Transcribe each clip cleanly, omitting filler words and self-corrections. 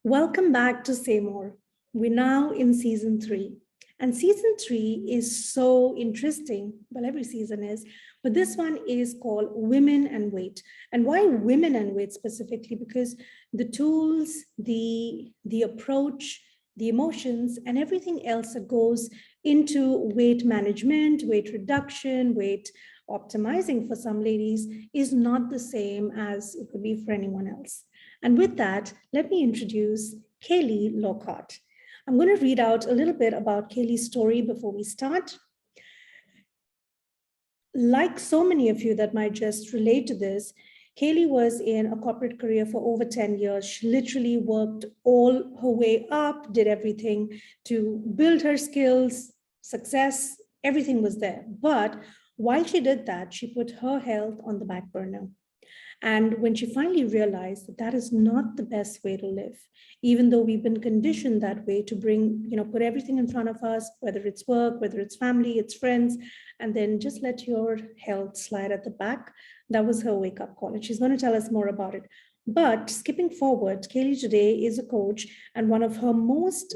Welcome back to Saymore. We're now in season 3. And season 3 is so interesting. Well, every season is. But this one is called Women and Weight. And why women and weight specifically? Because the tools, the approach, the emotions, and everything else that goes into weight management, weight reduction, weight optimizing for some ladies is not the same as it could be for anyone else. And with that, let me introduce Kayleigh Lockhart. I'm going to read out a little bit about Kayleigh's story before we start. Like so many of you that might just relate to this, Kayleigh was in a corporate career for over 10 years. She literally worked all her way up, did everything to build her skills, success, everything was there. But while she did that, she put her health on the back burner. And when she finally realized that that is not the best way to live, even though we've been conditioned that way to bring, put everything in front of us, whether it's work, whether it's family, it's friends, and then just let your health slide at the back, that was her wake up call. And she's going to tell us more about it. But skipping forward, Kayleigh today is a coach, and one of her most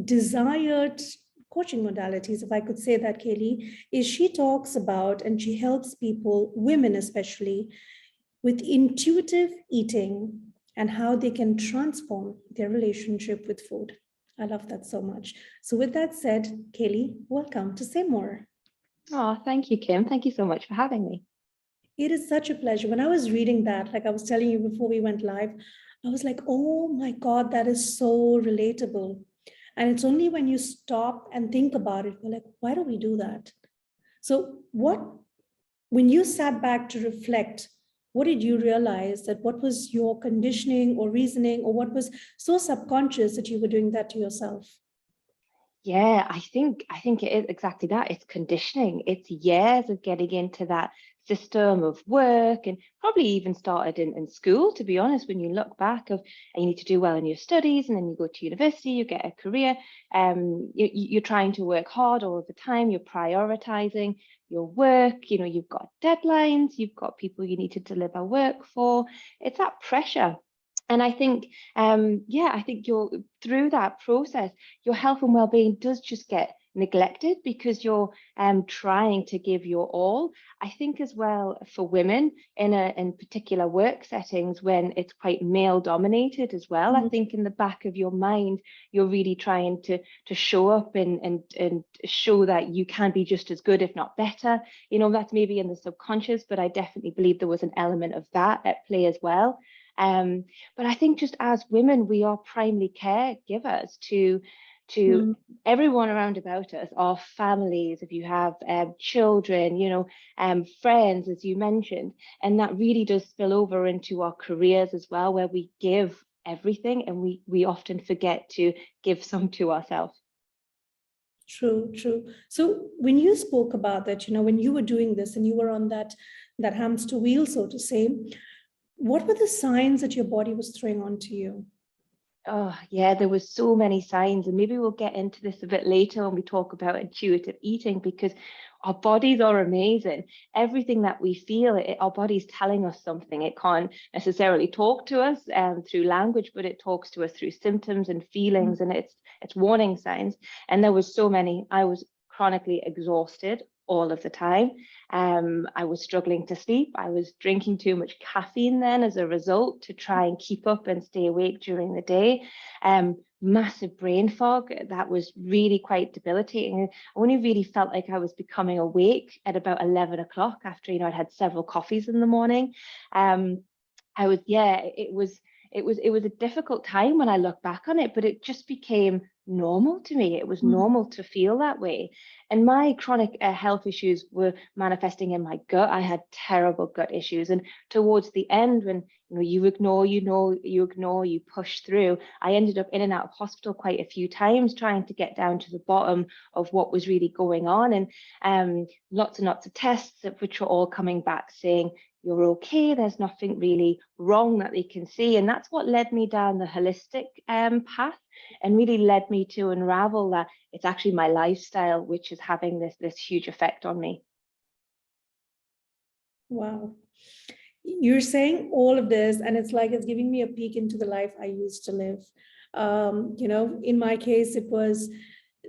desired coaching modalities, if I could say that, Kayleigh, is she talks about and she helps people, women especially, with intuitive eating and how they can transform their relationship with food. I love that so much. So with that said, Kayleigh, welcome to Saymore. Oh, thank you, Kim. Thank you so much for having me. It is such a pleasure. When I was reading that, like I was telling you before we went live, I was like, oh my God, that is so relatable. And it's only when you stop and think about it, we're like, why do we do that? So when you sat back to reflect, what did you realize that what was your conditioning or reasoning, or what was so subconscious that you were doing that to yourself? Yeah, I think it is exactly that. It's conditioning. It's years of getting into that system of work, and probably even started in school, to be honest, when you look back of you need to do well in your studies, and then you go to university, you get a career, you're trying to work hard all the time, you're prioritizing your work, you've got deadlines, you've got people you need to deliver work for. It's that pressure. And I think, I think you're through that process, your health and well-being does just get neglected because you're trying to give your all. I think as well for women in particular work settings when it's quite male dominated as well. I think in the back of your mind, you're really trying to show up and show that you can be just as good, if not better. That's maybe in the subconscious, but I definitely believe there was an element of that at play as well. But I think just as women, we are primarily caregivers to everyone around about us, our families, if you have children, friends, as you mentioned, and that really does spill over into our careers as well, where we give everything and we often forget to give some to ourselves. True. So when you spoke about that, when you were doing this and you were on that hamster wheel, so to say, what were the signs that your body was throwing onto you? Oh, yeah, there was so many signs, and maybe we'll get into this a bit later when we talk about intuitive eating, because our bodies are amazing. Everything that we feel, our body's telling us something. It can't necessarily talk to us through language, but it talks to us through symptoms and feelings, and it's warning signs. And there was so many. I was chronically exhausted all of the time. I was struggling to sleep. I was drinking too much caffeine then as a result to try and keep up and stay awake during the day. Massive brain fog. That was really quite debilitating. I only really felt like I was becoming awake at about 11 o'clock after, I'd had several coffees in the morning. It was a difficult time when I look back on it, but it just became normal to me. It was normal to feel that way. And my chronic health issues were manifesting in my gut. I had terrible gut issues. And towards the end, when you ignore, you push through, I ended up in and out of hospital quite a few times trying to get down to the bottom of what was really going on. And lots and lots of tests, which were all coming back saying, you're okay, there's nothing really wrong that they can see. And that's what led me down the holistic path, and really led me to unravel that it's actually my lifestyle which is having this huge effect on me. Wow. you're saying all of this, and it's like it's giving me a peek into the life I used to live. In my case, it was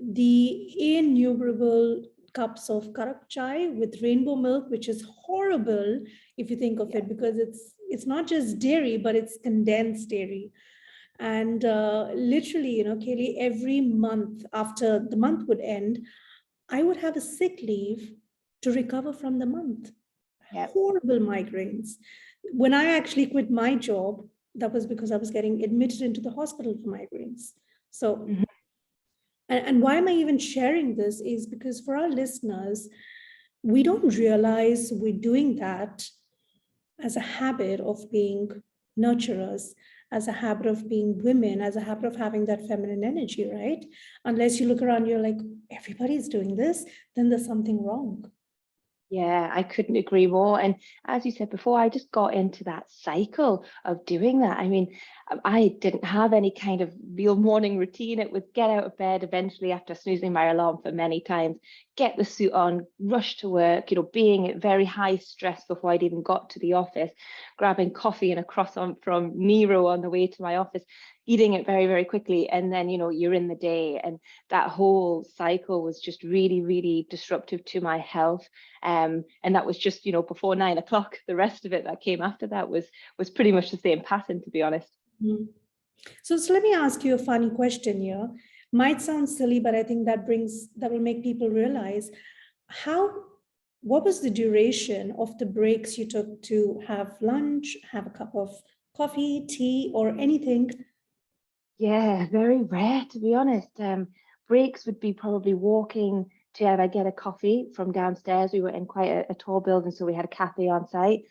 the innumerable cups of karak chai with rainbow milk, which is horrible if you think of Yeah. it, because it's not just dairy, but it's condensed dairy. And literally, Kayleigh, every month after the month would end, I would have a sick leave to recover from the month. Yeah. Horrible migraines. When I actually quit my job, that was because I was getting admitted into the hospital for migraines. So, Mhm. and why am I even sharing this is because for our listeners, we don't realize we're doing that as a habit of being nurturers, as a habit of being women, as a habit of having that feminine energy, right? Unless you look around, you're like, everybody's doing this, then there's something wrong. Yeah, I couldn't agree more. And as you said before, I just got into that cycle of doing that. I mean, I didn't have any kind of real morning routine. It was get out of bed eventually after snoozing my alarm for many times, get the suit on, rush to work, being at very high stress before I'd even got to the office, grabbing coffee and a croissant from Nero on the way to my office, eating it very, very quickly. And then, you're in the day. And that whole cycle was just really, really disruptive to my health. And that was just, before 9 o'clock. The rest of it that came after that was pretty much the same pattern, to be honest. Mm. So let me ask you a funny question here. Might sound silly, but I think that will make people realize what was the duration of the breaks you took to have lunch, have a cup of coffee, tea, or anything? Yeah, very rare, to be honest. Breaks would be probably walking to either get a coffee from downstairs. We were in quite a tall building, so we had a cafe on site.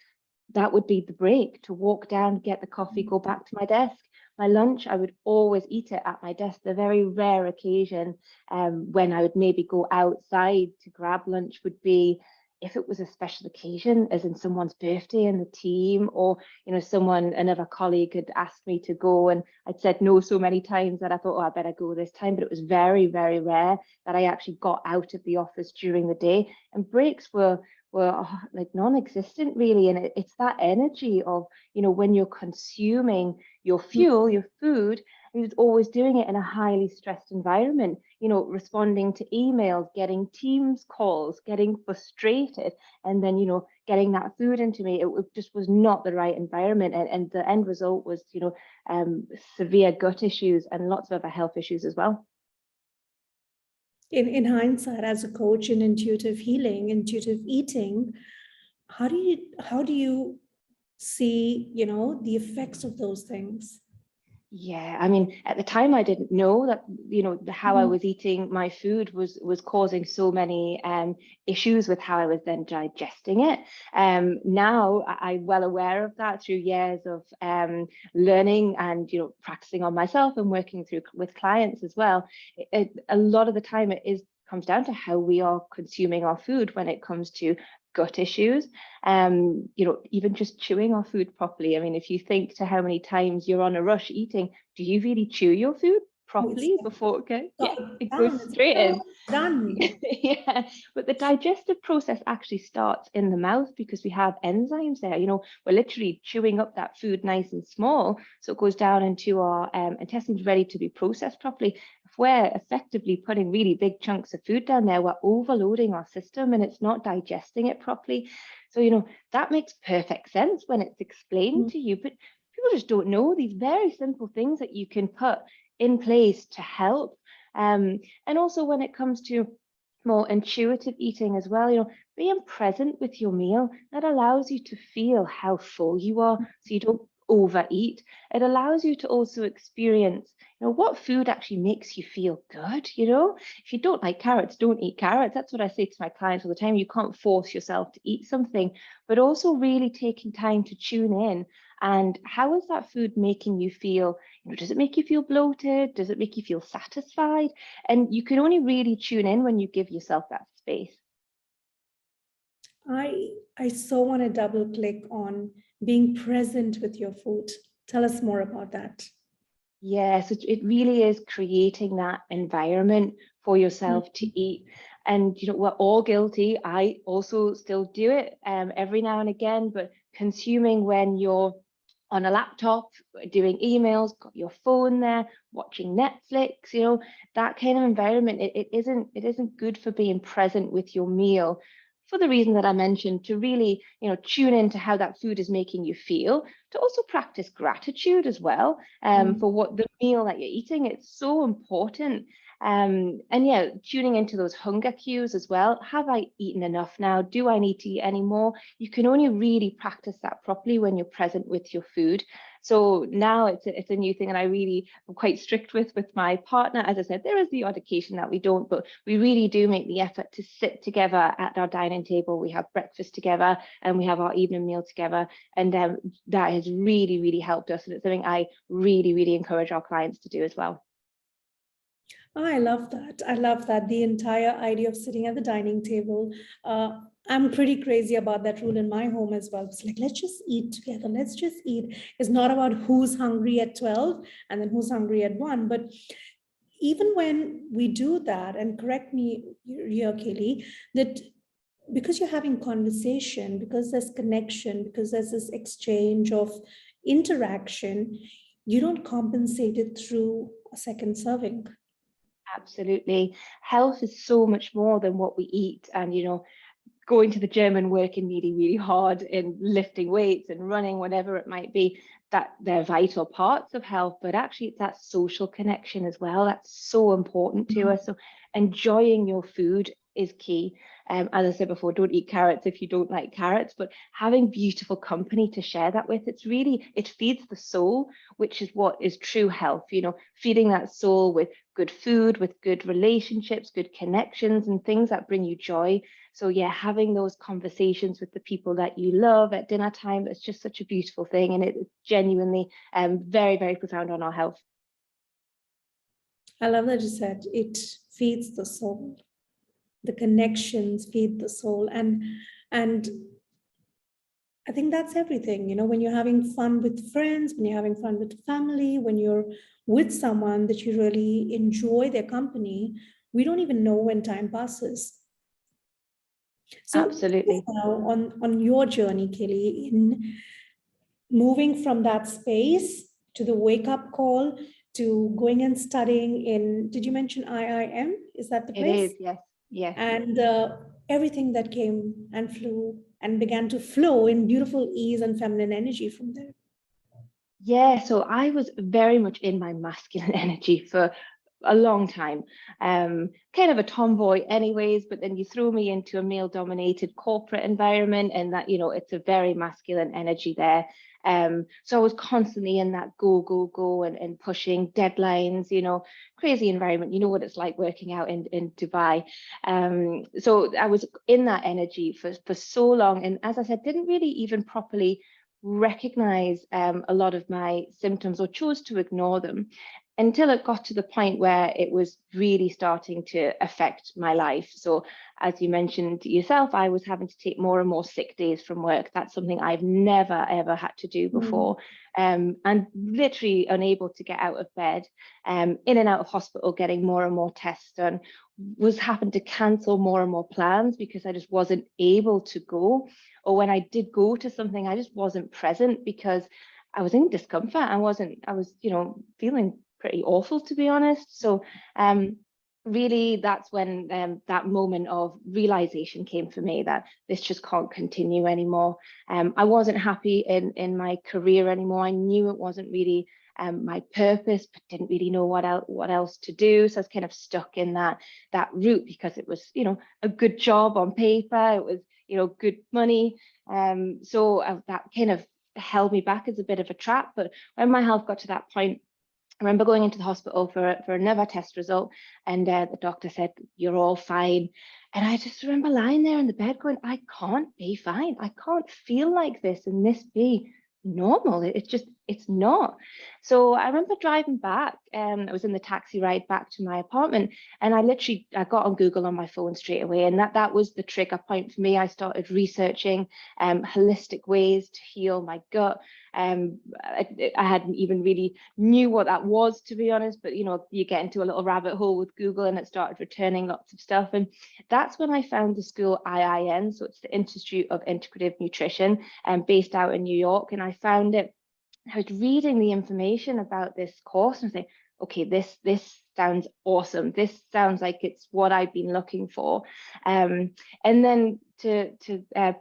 That would be the break, to walk down, get the coffee, go back to my desk. My lunch, I would always eat it at my desk. The very rare occasion when I would maybe go outside to grab lunch would be if it was a special occasion, as in someone's birthday in the team, or another colleague had asked me to go, and I'd said no so many times that I thought, oh, I better go this time. But it was very, very rare that I actually got out of the office during the day. And breaks were like non-existent, really. And it's that energy of, when you're consuming your fuel, your food, he was always doing it in a highly stressed environment, responding to emails, getting Teams calls, getting frustrated, and then, getting that food into me. It just was not the right environment. And the end result was, severe gut issues and lots of other health issues as well. In hindsight, as a coach in intuitive healing, intuitive eating, how do you see, the effects of those things? Yeah, I mean, at the time I didn't know that, how I was eating my food was causing so many issues with how I was then digesting it. Now I'm well aware of that through years of learning and, practicing on myself and working through with clients as well. A lot of the time comes down to how we are consuming our food when it comes to gut issues, even just chewing our food properly. I mean, if you think to how many times you're on a rush eating, do you really chew your food properly before? Okay, yeah, it goes straight in. Done. Yeah, but the digestive process actually starts in the mouth because we have enzymes there. We're literally chewing up that food nice and small, so it goes down into our intestines, ready to be processed properly. If we're effectively putting really big chunks of food down there, we're overloading our system and it's not digesting it properly. So, that makes perfect sense when it's explained to you, but people just don't know these very simple things that you can put in place to help. And also when it comes to more intuitive eating as well, being present with your meal, that allows you to feel how full you are so you don't overeat. It allows you to also experience, what food actually makes you feel good. If you don't like carrots, don't eat carrots. That's what I say to my clients all the time. You can't force yourself to eat something, but also really taking time to tune in. And how is that food making you feel? Does it make you feel bloated? Does it make you feel satisfied? And you can only really tune in when you give yourself that space. I so want to double click on being present with your food. Tell us more about that. Yes, it really is creating that environment for yourself to eat. And we're all guilty. I also still do it every now and again, but consuming when you're on a laptop, doing emails, got your phone there, watching Netflix, you know, that kind of environment, it isn't good for being present with your meal, for the reason that I mentioned, to really, you know, tune into how that food is making you feel, to also practice gratitude as well, for what the meal that you're eating. It's so important. And yeah, tuning into those hunger cues as well. Have I eaten enough now? Do I need to eat any more? You can only really practice that properly when you're present with your food. So now it's a new thing, and I really am quite strict with my partner. As I said, there is the odd occasion that we don't, but we really do make the effort to sit together at our dining table. We have breakfast together and we have our evening meal together, and that has really, really helped us, and it's something I really, really encourage our clients to do as well. Oh, I love that. I love that. The entire idea of sitting at the dining table. I'm pretty crazy about that rule in my home as well. It's like, let's just eat together. Let's just eat. It's not about who's hungry at 12 and then who's hungry at 1. But even when we do that, and correct me here, Kayleigh, that because you're having conversation, because there's connection, because there's this exchange of interaction, you don't compensate it through a second serving. Absolutely. Health is so much more than what we eat. And, you know, going to the gym and working really, really hard and lifting weights and running, whatever it might be, that they're vital parts of health, but actually it's that social connection as well. That's so important to us. So enjoying your food is key. As I said before, don't eat carrots if you don't like carrots, but having beautiful company to share that with, it feeds the soul, which is what is true health, you know, feeding that soul with good food, with good relationships, good connections, and things that bring you joy. So yeah, having those conversations with the people that you love at dinner time, it's just such a beautiful thing, and it's genuinely very, very profound on our health. I love that you said it feeds the soul. The connections feed the soul, and I think that's everything. You know, when you're having fun with friends, when you're having fun with family, when you're with someone that you really enjoy their company, we don't even know when time passes. So Absolutely. now on your journey, Kayleigh, in moving from that space to the wake up call to going and studying in, did you mention IIM? Is that the It place? is, yes, yes. And everything that came and flew and began to flow in beautiful ease and feminine energy from there. Yeah, so I was very much in my masculine energy for a long time, kind of a tomboy anyways, but then you throw me into a male dominated corporate environment, and that, you know, it's a very masculine energy there. So I was constantly in that go, go, go, and pushing deadlines, you know, crazy environment. You know what it's like working out in Dubai. So I was in that energy for so long. And as I said, didn't really even properly recognize a lot of my symptoms, or chose to ignore them, until it got to the point where it was really starting to affect my life. So as you mentioned yourself, I was having to take more and more sick days from work. That's something I've never, ever had to do before. And literally unable to get out of bed, in and out of hospital, getting more and more tests done, was having to cancel more and more plans because I just wasn't able to go. Or when I did go to something, I just wasn't present because I was in discomfort. I was, you know, feeling pretty awful, to be honest. So really, that's when that moment of realization came for me, that this just can't continue anymore. I wasn't happy in my career anymore. I knew it wasn't really my purpose, but didn't really know what else to do. So I was kind of stuck in that route, because it was, you know, a good job on paper. It was, you know, good money. So that kind of held me back as a bit of a trap. But when my health got to that point, I remember going into the hospital for another test result, and the doctor said, "You're all fine." And I just remember lying there in the bed going, I can't be fine. I can't feel like this and this be normal. It just it's not. So I remember driving back, I was in the taxi ride back to my apartment, and I got on Google on my phone straight away, and that was the trigger point for me. I started researching holistic ways to heal my gut. I hadn't even really knew what that was, to be honest, but you get into a little rabbit hole with Google, and it started returning lots of stuff. And that's when I found the school IIN, so it's the Institute of Integrative Nutrition, based out in New York. And I found it. I was reading the information about this course and saying, okay, this sounds awesome. This sounds like it's what I've been looking for. And then to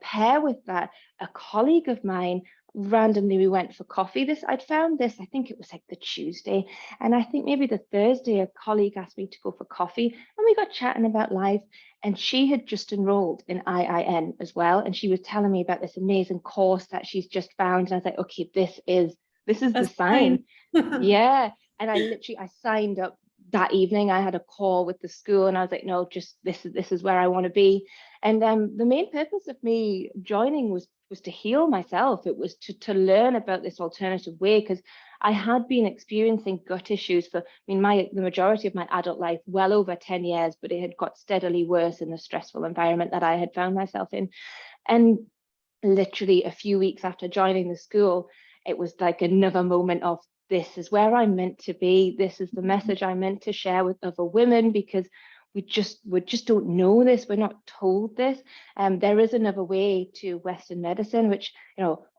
pair with that, a colleague of mine, randomly we went for coffee. I'd found this, I think it was like the Tuesday, and I think maybe the Thursday, a colleague asked me to go for coffee, and we got chatting about life. And she had just enrolled in IIN as well, and she was telling me about this amazing course that she's just found. And I was like, okay, this is the That's sign. fine. Yeah. And I signed up that evening. I had a call with the school, and I was like, no, just this is where I want to be. And the main purpose of me joining was to heal myself. It was to learn about this alternative way, because I had been experiencing gut issues for, the majority of my adult life, well over 10 years, but it had got steadily worse in the stressful environment that I had found myself in. And literally a few weeks after joining the school, it was like another moment of, this is where I'm meant to be. This is the message I'm meant to share with other women, because we just don't know this. We're not told this. There is another way to Western medicine, which,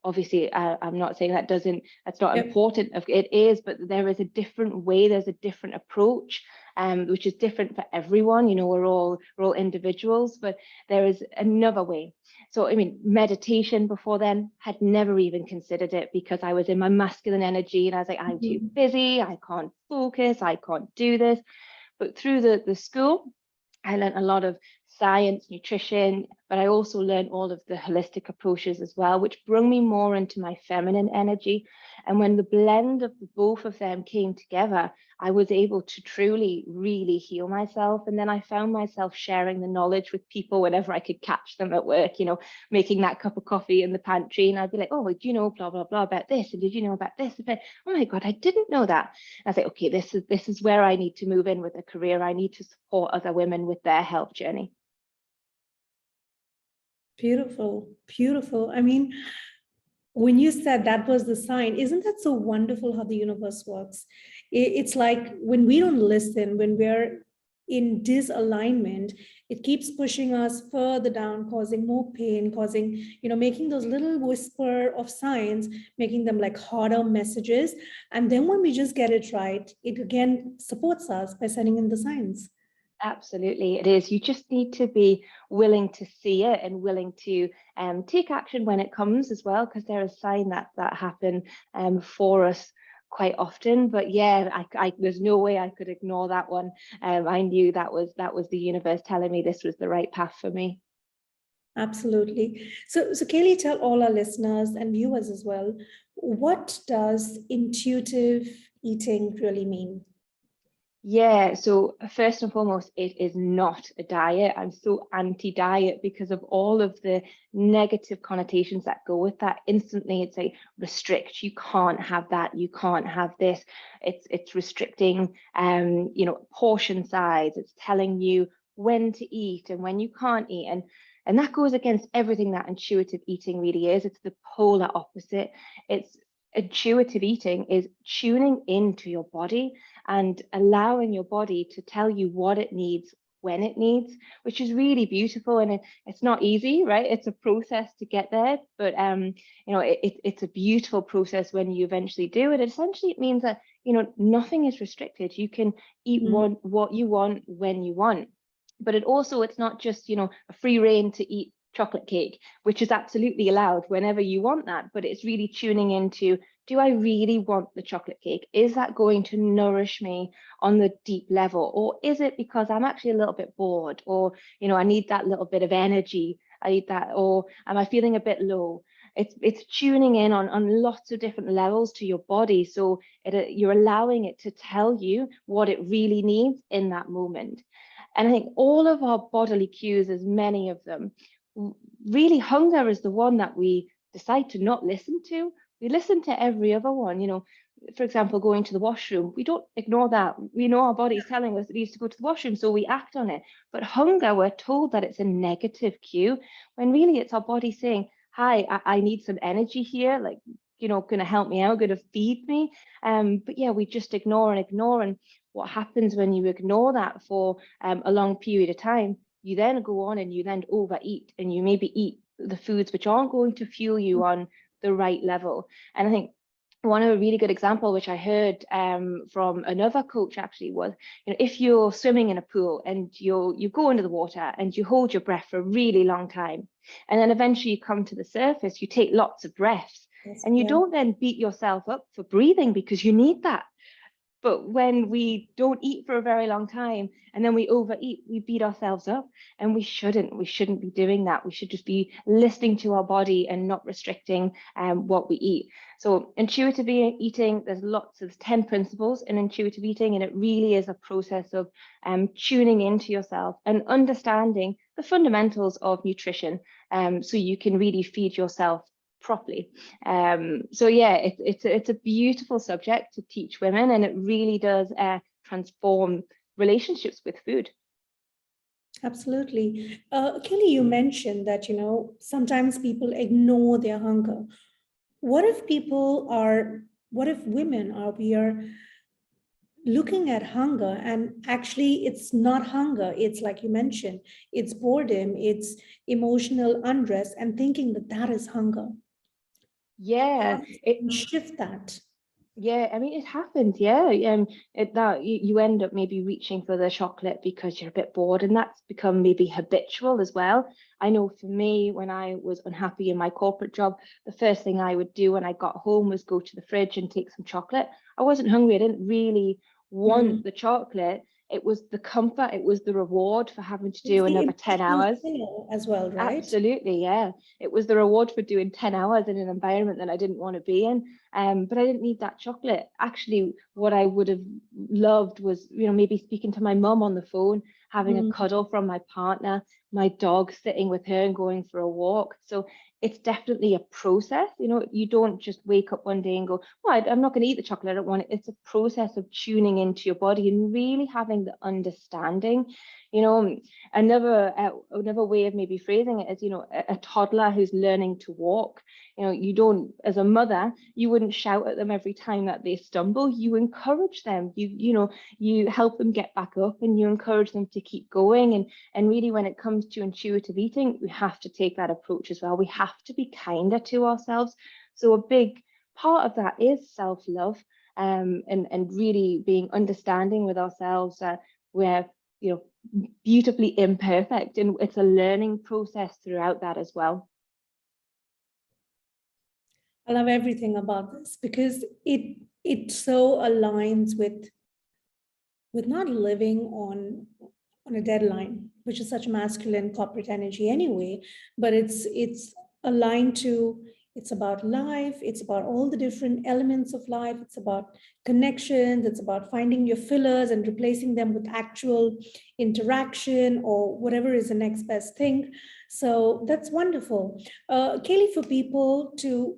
obviously I'm not saying that's not important. It is, but there is a different way. There's a different approach, which is different for everyone. We're all individuals, but there is another way. So, meditation before then, had never even considered it, because I was in my masculine energy, and I was like, I'm too busy, I can't focus, I can't do this. But through the school, I learned a lot of science, nutrition, but I also learned all of the holistic approaches as well, which brought me more into my feminine energy. And when the blend of both of them came together, I was able to truly, really heal myself. And then I found myself sharing the knowledge with people whenever I could catch them at work, making that cup of coffee in the pantry. And I'd be like, oh, do you know blah, blah, blah about this? And did you know about this? And oh my God, I didn't know that. And I was like, okay, this is where I need to move in with a career. I need to support other women with their health journey. Beautiful, beautiful. When you said that was the sign, isn't that so wonderful how the universe works? It's like when we don't listen, when we're in disalignment, it keeps pushing us further down, causing more pain, causing, making those little whisper of signs, making them like harder messages. And then when we just get it right, it again supports us by sending in the signs. Absolutely, it is. You just need to be willing to see it and willing to take action when it comes as well, because there are signs that happen for us quite often. But yeah, I there's no way I could ignore that one. I knew that was the universe telling me this was the right path for me. Absolutely. So Kayleigh, tell all our listeners and viewers as well, what does intuitive eating really mean? Yeah, so first and foremost, it is not a diet. I'm so anti-diet because of all of the negative connotations that go with that. Instantly, it's like restrict. You can't have that. You can't have this. It's restricting, portion size. It's telling you when to eat and when you can't eat, and that goes against everything that intuitive eating really is. It's the polar opposite. It's intuitive eating is tuning into your body and allowing your body to tell you what it needs when it needs, which is really beautiful. And it's not easy, right? It's a process to get there, but it's a beautiful process when you eventually do it. Essentially, it means that nothing is restricted. You can eat what you want when you want. But it's not just a free reign to eat chocolate cake, which is absolutely allowed whenever you want that, but it's really tuning into, do I really want the chocolate cake? Is that going to nourish me on the deep level? Or is it because I'm actually a little bit bored, or I need that little bit of energy, I need that, or am I feeling a bit low? It's tuning in on lots of different levels to your body, so you're allowing it to tell you what it really needs in that moment. And I think all of our bodily cues, as many of them, really hunger is the one that we decide to not listen to, We listen to every other one, you know. For example, going to the washroom, we don't ignore that. We know our body's telling us it needs to go to the washroom, so we act on it. But hunger, we're told that it's a negative cue, when really it's our body saying, hi, I need some energy here, like, you know, going to help me out, going to feed me. But yeah, we just ignore and ignore. And what happens when you ignore that for a long period of time, you then go on and you then overeat, and you maybe eat the foods which aren't going to fuel you on the right level. And I think one of a really good example, which I heard from another coach actually, was, you know, if you're swimming in a pool and you go into the water and you hold your breath for a really long time, and then eventually you come to the surface, you take lots of breaths, Yes, and you yeah. don't then beat yourself up for breathing because you need that. But when we don't eat for a very long time and then we overeat, we beat ourselves up, and we shouldn't. We shouldn't be doing that. We should just be listening to our body and not restricting what we eat. So intuitive eating, there's there's 10 principles in intuitive eating, and it really is a process of tuning into yourself and understanding the fundamentals of nutrition, so you can really feed yourself properly. So yeah, it's a beautiful subject to teach women, and it really does transform relationships with food. Absolutely. Kelly, you mentioned that, sometimes people ignore their hunger. What if what if women we are looking at hunger and actually it's not hunger, it's like you mentioned, it's boredom, it's emotional unrest, and thinking that that is hunger. Yeah, How do it you shift that? Yeah, I mean, it happens. Yeah, that you end up maybe reaching for the chocolate because you're a bit bored, and that's become maybe habitual as well. I know for me, when I was unhappy in my corporate job, the first thing I would do when I got home was go to the fridge and take some chocolate. I wasn't hungry. I didn't really Mm. want the chocolate. It was the comfort. It was the reward for having to It's do the another 10 emotional hours. thrill as well, right? Absolutely, yeah. It was the reward for doing 10 hours in an environment that I didn't want to be in. But I didn't need that chocolate. Actually, what I would have loved was, maybe speaking to my mum on the phone, having a Mm. cuddle from my partner, my dog sitting with her and going for a walk. So it's definitely a process. You don't just wake up one day and go, well, I'm not going to eat the chocolate, I don't want it. It's a process of tuning into your body and really having the understanding. You know, another way of maybe phrasing it is, a toddler who's learning to walk. You don't, as a mother, you wouldn't shout at them every time that they stumble. You encourage them. You help them get back up, and you encourage them to keep going. And really, when it comes to intuitive eating, we have to take that approach as well. We have to be kinder to ourselves. So a big part of that is self-love, and really being understanding with ourselves, where beautifully imperfect, and it's a learning process throughout that as well. I love everything about this because it so aligns with not living on a deadline, which is such masculine corporate energy anyway, but it's aligned to, it's about life, it's about all the different elements of life, it's about connections, it's about finding your fillers and replacing them with actual interaction or whatever is the next best thing. So that's wonderful. Kayleigh, for people to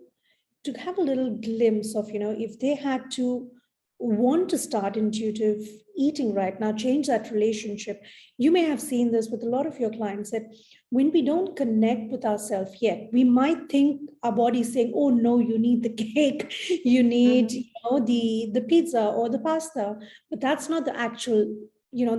have a little glimpse of, if they had to want to start intuitive eating right now, change that relationship. You may have seen this with a lot of your clients that when we don't connect with ourselves yet, we might think our body is saying, oh no, you need the cake, you need, Mhm. the pizza or the pasta, but that's not the actual,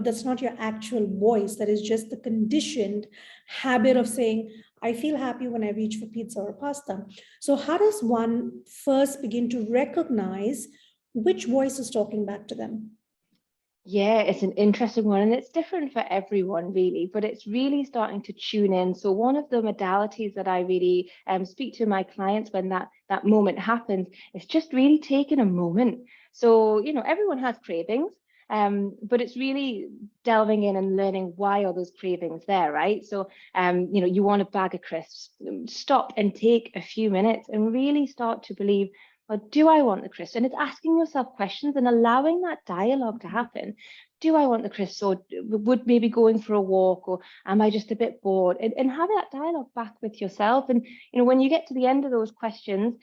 that's not your actual voice. That is just the conditioned habit of saying, I feel happy when I reach for pizza or pasta. So, how does one first begin to recognize which voice is talking back to them? Yeah, it's an interesting one, and it's different for everyone really, but it's really starting to tune in. So one of the modalities that I really speak to my clients when that moment happens is just really taking a moment. So, everyone has cravings, but it's really delving in and learning, why are those cravings there, right? So, you want a bag of crisps, stop and take a few minutes and really start to believe, or do I want the crisps? And it's asking yourself questions and allowing that dialogue to happen. Do I want the crisps, or would maybe going for a walk, or am I just a bit bored? And have that dialogue back with yourself. And when you get to the end of those questions,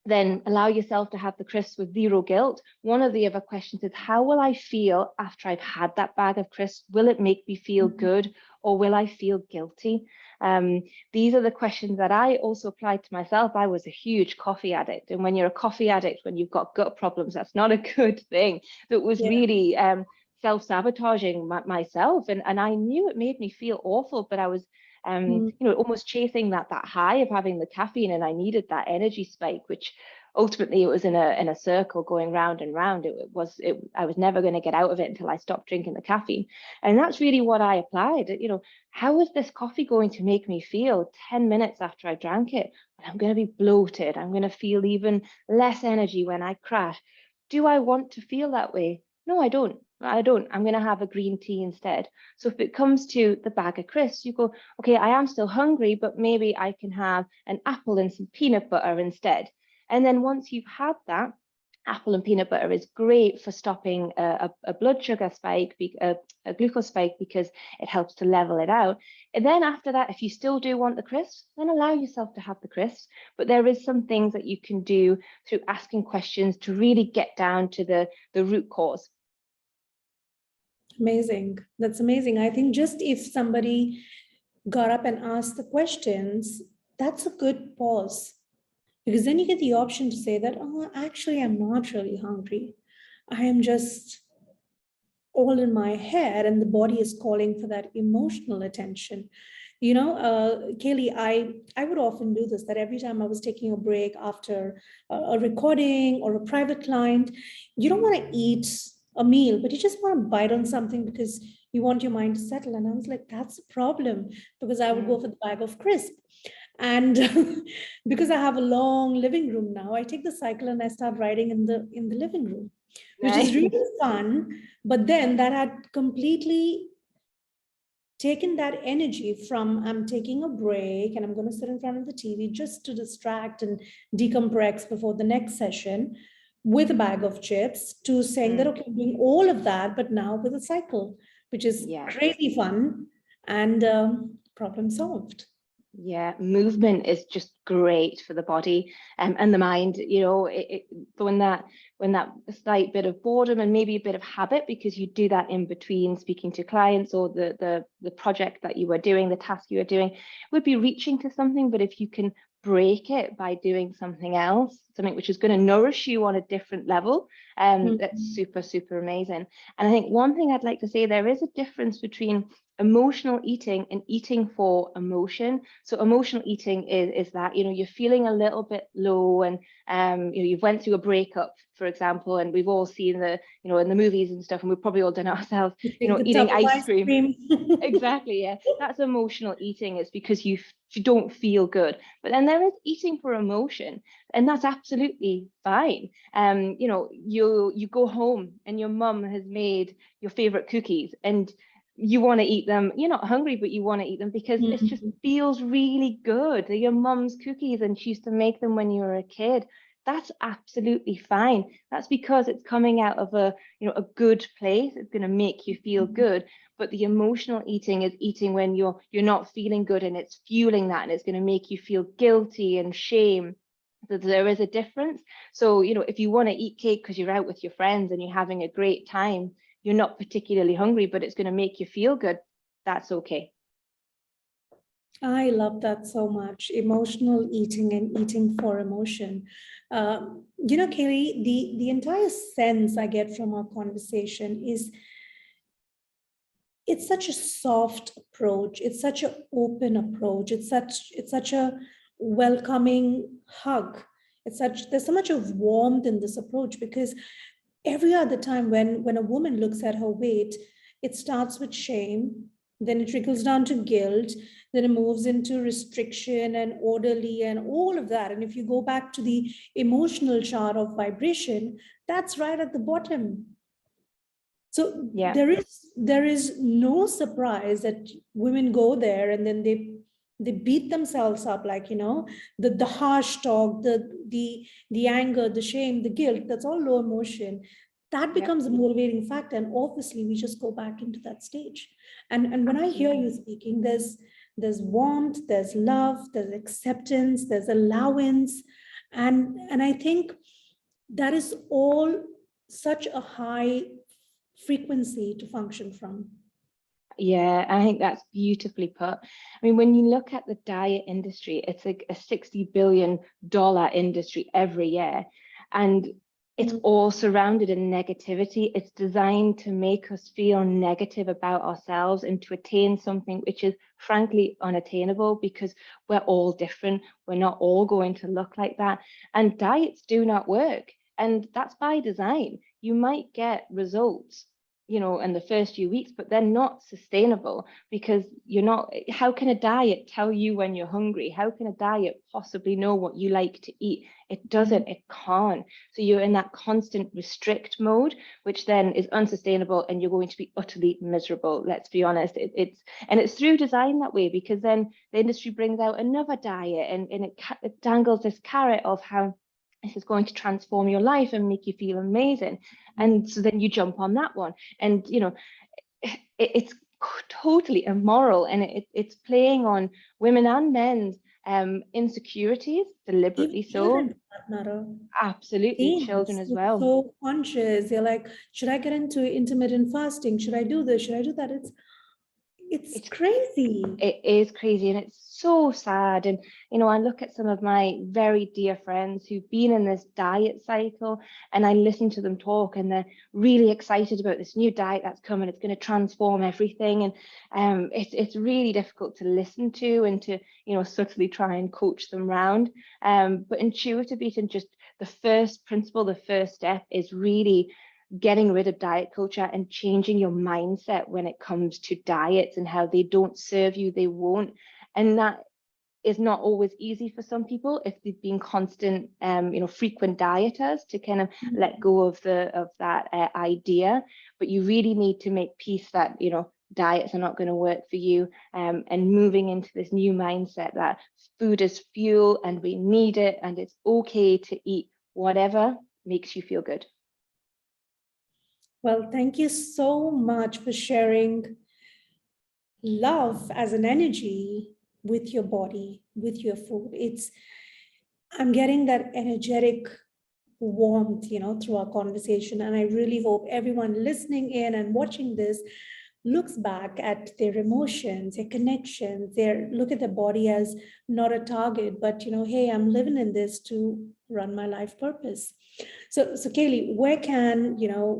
then allow yourself to have the crisps with zero guilt. One of the other questions is, how will I feel after I've had that bag of crisps? Will it make me feel good, or will I feel guilty? These are the questions that I also applied to myself. I was a huge coffee addict. And when you're a coffee addict, when you've got gut problems, that's not a good thing. That was really self-sabotaging myself. And I knew it made me feel awful, but I was almost chasing that high of having the caffeine, and I needed that energy spike, which ultimately it was in a circle going round and round. I was never going to get out of it until I stopped drinking the caffeine. And that's really what I applied. How is this coffee going to make me feel 10 minutes after I drank it? I'm going to be bloated. I'm going to feel even less energy when I crash. Do I want to feel that way? No, I don't. I'm going to have a green tea instead. So if it comes to the bag of crisps, you go, okay, I am still hungry, but maybe I can have an apple and some peanut butter instead. And then once you've had that, apple and peanut butter is great for stopping a blood sugar spike, a glucose spike, because it helps to level it out. And then after that, if you still do want the crisps, then allow yourself to have the crisps. But there is some things that you can do through asking questions to really get down to the root cause. Amazing. That's amazing. I think just if somebody got up and asked the questions, that's a good pause. Because then you get the option to say that, oh, actually, I'm not really hungry. I am just all in my head, and the body is calling for that emotional attention. Kayleigh, I would often do this, that every time I was taking a break after a recording or a private client, you don't want to eat a meal, but you just want to bite on something because you want your mind to settle. And I was like, that's a problem, because I would go for the bag of crisp. And because I have a long living room now, I take the cycle and I start riding in the living room, which is really fun. But then that had completely taken that energy from, I'm taking a break and I'm going to sit in front of the TV just to distract and decompress before the next session with a bag of chips, to saying that, okay, I'm doing all of that, but now with a cycle, which is crazy fun and problem solved. Yeah, movement is just great for the body and the mind. When that slight bit of boredom and maybe a bit of habit, because you do that in between speaking to clients or the project that you were doing, the task you were doing, would be reaching to something. But if you can break it by doing something else, something which is going to nourish you on a different level, that's super, super amazing. And I think one thing I'd like to say, there is a difference between emotional eating and eating for emotion. So emotional eating is that, you're feeling a little bit low, and you've went through a breakup, for example, and we've all seen in the movies and stuff, and we've probably all done it ourselves, eating ice cream. Exactly, yeah. That's emotional eating. It's because you don't feel good. But then there is eating for emotion, and that's absolutely fine. You go home and your mum has made your favorite cookies, and you want to eat them. You're not hungry, but you want to eat them because it just feels really good. They're your mum's cookies, and she used to make them when you were a kid. That's absolutely fine. That's because it's coming out of a good place. It's going to make you feel good. But the emotional eating is eating when you're not feeling good, and it's fueling that, and it's going to make you feel guilty and shame. So there is a difference. So, if you want to eat cake because you're out with your friends and you're having a great time, you're not particularly hungry, but it's going to make you feel good, that's okay. I love that so much. Emotional eating and eating for emotion. Kayleigh, the entire sense I get from our conversation is, it's such a soft approach. It's such an open approach. It's such a welcoming hug. There's so much of warmth in this approach, because every other time when a woman looks at her weight, it starts with shame, then it trickles down to guilt, then it moves into restriction and orderly and all of that. And if you go back to the emotional chart of vibration, that's right at the bottom. So there is no surprise that women go there and then they beat themselves up, like, the harsh talk, the anger, the shame, the guilt, that's all low emotion. That becomes a motivating factor. And obviously we just go back into that stage. And when I hear you speaking, there's There's warmth, there's love, there's acceptance, there's allowance. And I think that is all such a high frequency to function from. Yeah, I think that's beautifully put. I mean, when you look at the diet industry, it's like a $60 billion industry every year. And it's all surrounded in negativity. It's designed to make us feel negative about ourselves and to attain something which is frankly unattainable, because we're all different. We're not all going to look like that. And diets do not work. And that's by design. You might get results, you know, in the first few weeks, but they're not sustainable, because you're not, how can a diet tell you when you're hungry? How can a diet possibly know what you like to eat? It doesn't, it can't. So you're in that constant restrict mode, which then is unsustainable, and you're going to be utterly miserable. Let's be honest. It's through design that way, because then the industry brings out another diet, and it dangles this carrot of how this is going to transform your life and make you feel amazing. And so then you jump on that one. And, you know, it's totally immoral, and it's playing on women and men's insecurities, deliberately Even so. children, for that matter. Absolutely, children Teens as look well. so conscious. They're like, should I get into intermittent fasting? Should I do this? Should I do that? It's It's crazy. It is crazy, and it's so sad. And, you know, I look at some of my very dear friends who've been in this diet cycle, and I listen to them talk, and they're really excited about this new diet that's coming. It's going to transform everything. And it's really difficult to listen to and to, you know, subtly try and coach them round. But intuitive eating, just the first principle, the first step is really getting rid of diet culture and changing your mindset when it comes to diets and how they don't serve you, they won't. And that is not always easy for some people if they've been constant, you know, frequent dieters, to kind of let go of that idea. But you really need to make peace that, you know, diets are not going to work for you, and moving into this new mindset that food is fuel and we need it, and it's okay to eat whatever makes you feel good. Well, thank you so much for sharing love as an energy with your body, with your food. I'm getting that energetic warmth, through our conversation. And I really hope everyone listening in and watching this looks back at their emotions, their connections, their look at their body as not a target, but hey, I'm living in this to run my life purpose. So Kayleigh, where can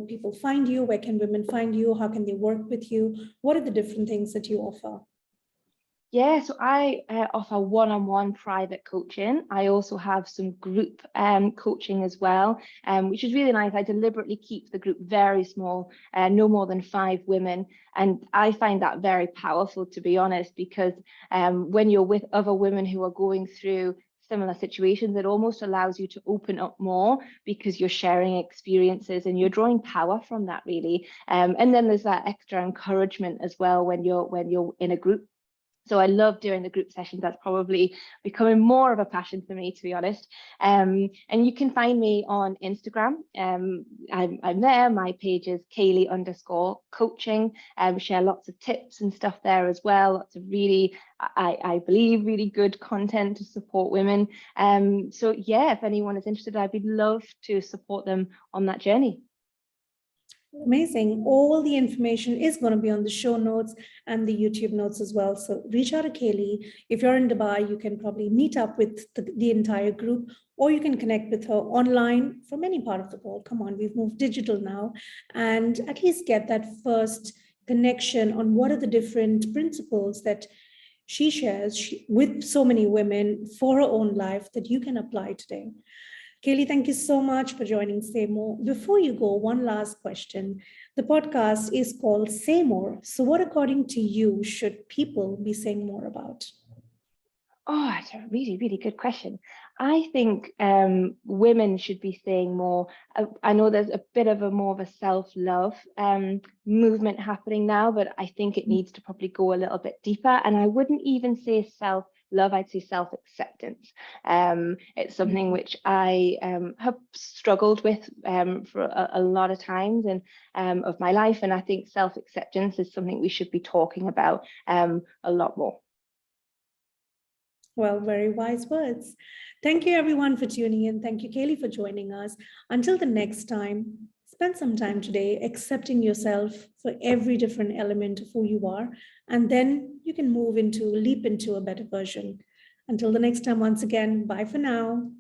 people find you? Where can women find you? How can they work with you? What are the different things that you offer? Yeah, so I offer one-on-one private coaching. I also have some group coaching as well, which is really nice. I deliberately keep the group very small, no more than 5 women. And I find that very powerful, to be honest, because when you're with other women who are going through similar situations, it almost allows you to open up more, because you're sharing experiences and you're drawing power from that, really. And then there's that extra encouragement as well when you're in a group. So I love doing the group sessions. That's probably becoming more of a passion for me, to be honest. And you can find me on Instagram. I'm there. My page is Kayleigh_coaching. Share lots of tips and stuff there as well. Lots of really, I believe, really good content to support women. So yeah, if anyone is interested, I'd love to support them on that journey. Amazing. All the information is going to be on the show notes and the YouTube notes as well. So reach out to Kayleigh. If you're in Dubai, you can probably meet up with the entire group, or you can connect with her online from any part of the world. Come on, we've moved digital now, and at least get that first connection on what are the different principles that she shares with so many women for her own life that you can apply today. Kayleigh, thank you so much for joining Saymore. Before you go, one last question. The podcast is called Saymore. So what, according to you, should people be saying more about? Oh, that's a really, really good question. I think women should be saying more. I know there's a bit of a more of a self-love movement happening now, but I think it needs to probably go a little bit deeper. And I wouldn't even say self-love, I'd say self-acceptance. It's something which I have struggled with for a lot of times of my life. And I think self-acceptance is something we should be talking about a lot more. Well, very wise words. Thank you, everyone, for tuning in. Thank you, Kayleigh, for joining us. Until the next time, spend some time today accepting yourself for every different element of who you are, and then you can leap into a better version. Until the next time, once again, bye for now.